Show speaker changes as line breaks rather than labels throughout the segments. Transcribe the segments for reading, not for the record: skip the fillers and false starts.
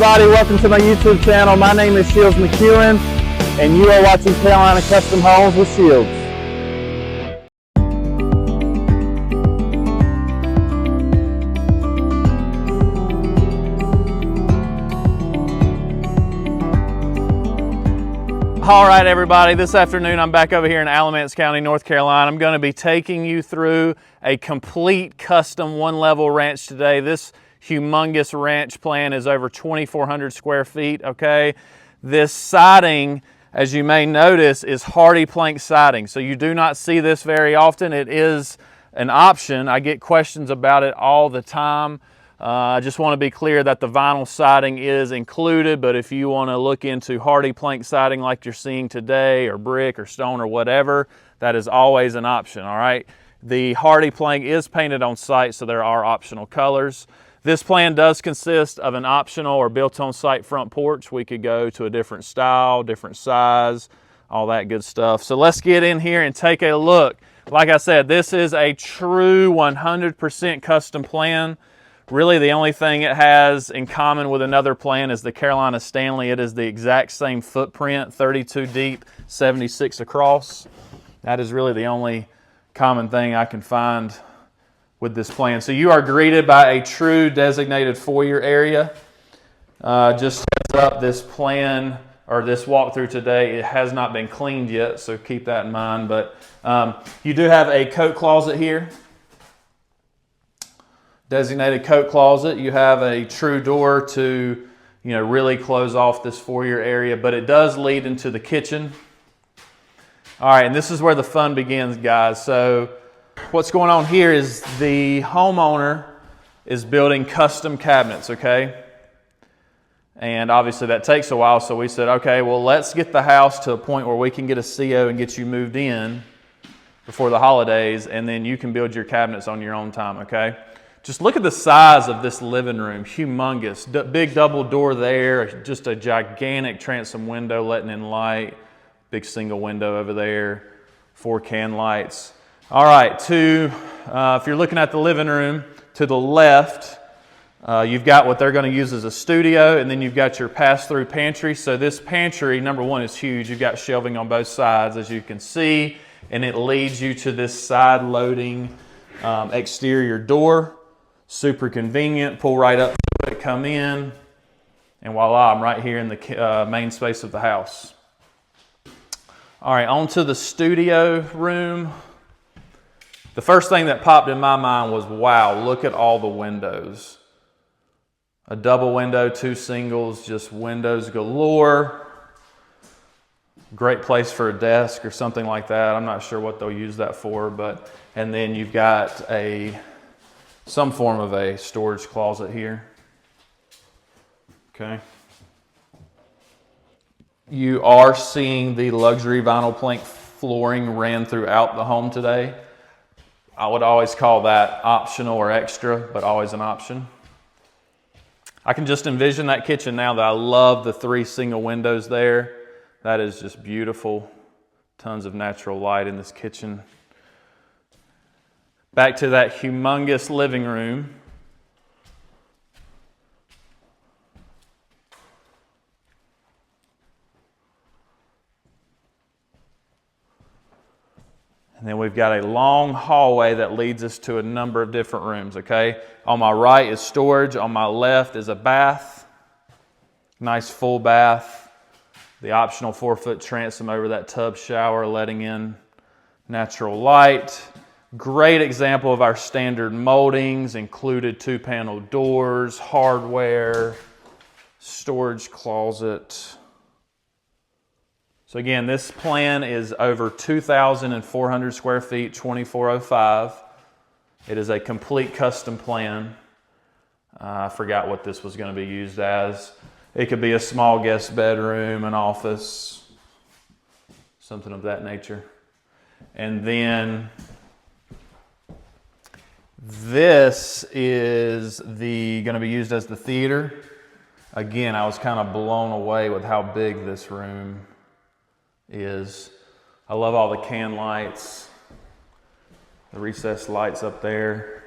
Everybody, welcome to my YouTube channel. My name is Shields McEwen, and you are watching Carolina Custom Homes with Shields. All right, everybody, this afternoon I'm back over here in Alamance County, North Carolina. I'm going to be taking you through a complete custom one-level ranch today. This humongous ranch plan is over 2,400 square feet, okay? This siding, as you may notice, is hardy plank siding. So you do not see this very often. It is an option. I get questions about it all the time. I just want to be clear that the vinyl siding is included, but if you want to look into hardy plank siding like you're seeing today, or brick or stone or whatever, that is always an option, all right? The hardy plank is painted on site, so there are optional colors. This plan does consist of an optional or built-on-site front porch. We could go to a different style, different size, all that good stuff. So let's get in here and take a look. Like I said, this is a true 100% custom plan. Really, the only thing it has in common with another plan is the Carolina Stanley. It is the exact same footprint, 32 deep, 76 across. That is really the only common thing I can find with this plan. So you are greeted by a true designated foyer area. Just heads up, this plan or this walkthrough today, it has not been cleaned yet, so keep that in mind. But you do have a coat closet here. Designated coat closet. You have a true door to, really close off this foyer area, but it does lead into the kitchen. All right, and this is where the fun begins, guys. So what's going on here is the homeowner is building custom cabinets, okay? And obviously that takes a while, so we said, okay, well, let's get the house to a point where we can get a CO and get you moved in before the holidays, and then you can build your cabinets on your own time, okay? Just look at the size of this living room, humongous. Big double door there, just a gigantic transom window letting in light, big single window over there, 4 can lights. All right, if you're looking at the living room, to the left, you've got what they're going to use as a studio, and then you've got your pass-through pantry. So this pantry, number one, is huge. You've got shelving on both sides, as you can see, and it leads you to this side-loading exterior door. Super convenient, pull right up, come in, and voila, I'm right here in the main space of the house. All right, on to the studio room. The first thing that popped in my mind was, wow, look at all the windows. A double window, 2 singles, just windows galore. Great place for a desk or something like that. I'm not sure what they'll use that for, and then you've got some form of a storage closet here. Okay. You are seeing the luxury vinyl plank flooring ran throughout the home today. I would always call that optional or extra, but always an option. I can just envision that kitchen now. That I love the 3 single windows there. That is just beautiful. Tons of natural light in this kitchen. Back to that humongous living room. And then we've got a long hallway that leads us to a number of different rooms, okay? On my right is storage. On my left is a bath. Nice full bath. The optional 4-foot transom over that tub shower, letting in natural light. Great example of our standard moldings, included 2-panel doors, hardware, storage closet. So again, this plan is over 2,400 square feet, 2,405. It is a complete custom plan. I forgot what this was going to be used as. It could be a small guest bedroom, an office, something of that nature. And then this is going to be used as the theater. Again, I was kind of blown away with how big this room is. I love all the can lights, the recessed lights up there.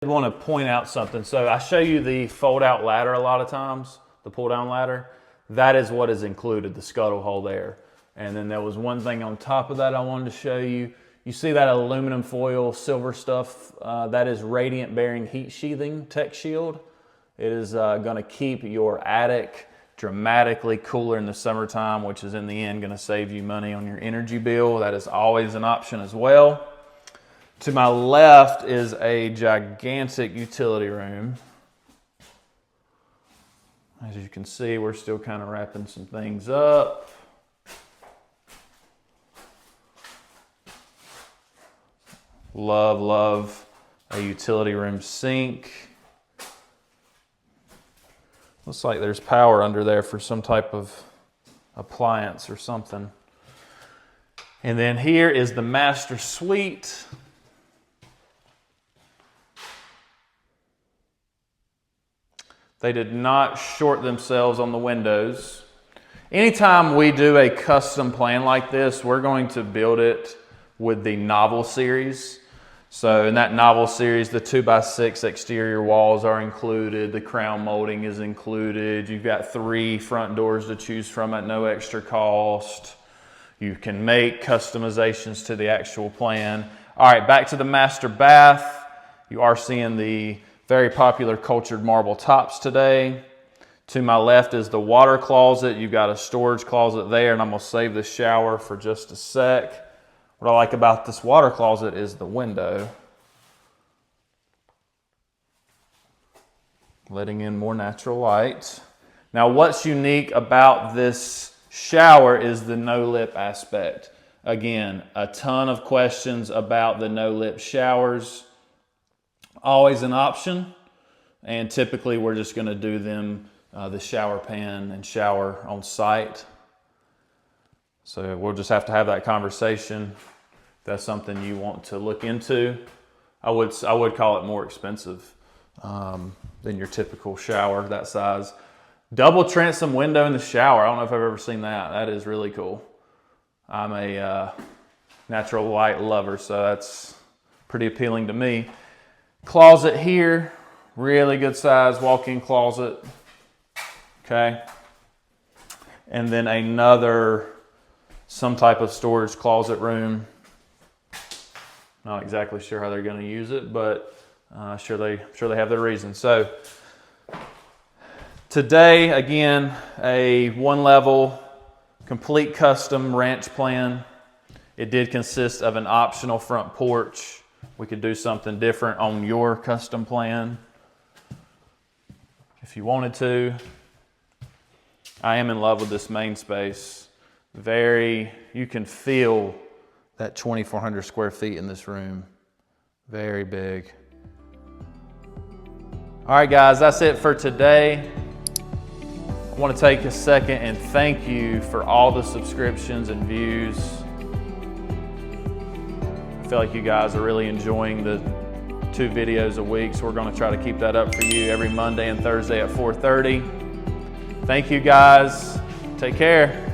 I want to point out something. So I show you the fold-out ladder a lot of times, the pull-down ladder. That is what is included, the scuttle hole there. And then there was one thing on top of that I wanted to show you. You see that aluminum foil silver stuff? That is radiant bearing heat sheathing tech shield. It is going to keep your attic dramatically cooler in the summertime, which is in the end going to save you money on your energy bill. That is always an option as well. To my left is a gigantic utility room. As you can see, we're still kind of wrapping some things up. Love, love a utility room sink. Looks like there's power under there for some type of appliance or something. And then here is the master suite. They did not short themselves on the windows. Anytime we do a custom plan like this, we're going to build it with the Novel series. So in that Novel series, the 2x6 exterior walls are included. The crown molding is included. You've got 3 front doors to choose from at no extra cost. You can make customizations to the actual plan. All right, back to the master bath. You are seeing the very popular cultured marble tops today. To my left is the water closet. You've got a storage closet there, and I'm gonna save the shower for just a sec. What I like about this water closet is the window. Letting in more natural light. Now, what's unique about this shower is the no-lip aspect. Again, a ton of questions about the no-lip showers. Always an option, and typically we're just going to do them the shower pan and shower on site. So we'll just have to have that conversation. If that's something you want to look into. I would call it more expensive than your typical shower that size. Double transom window in the shower. I don't know if I've ever seen that. That is really cool. I'm a natural light lover, so that's pretty appealing to me. Closet here, really good size walk-in closet, okay? And then another, some type of storage closet room. Not exactly sure how they're gonna use it, but sure they have their reasons. So today, again, a 1-level, complete custom ranch plan. It did consist of an optional front porch. We could do something different on your custom plan if you wanted to. I am in love with this main space. You can feel that 2,400 square feet in this room. Very big. All right, guys, that's it for today. I want to take a second and thank you for all the subscriptions and views. I feel like you guys are really enjoying the 2 videos a week, so we're going to try to keep that up for you every Monday and Thursday at 4:30. Thank you, guys. Take care.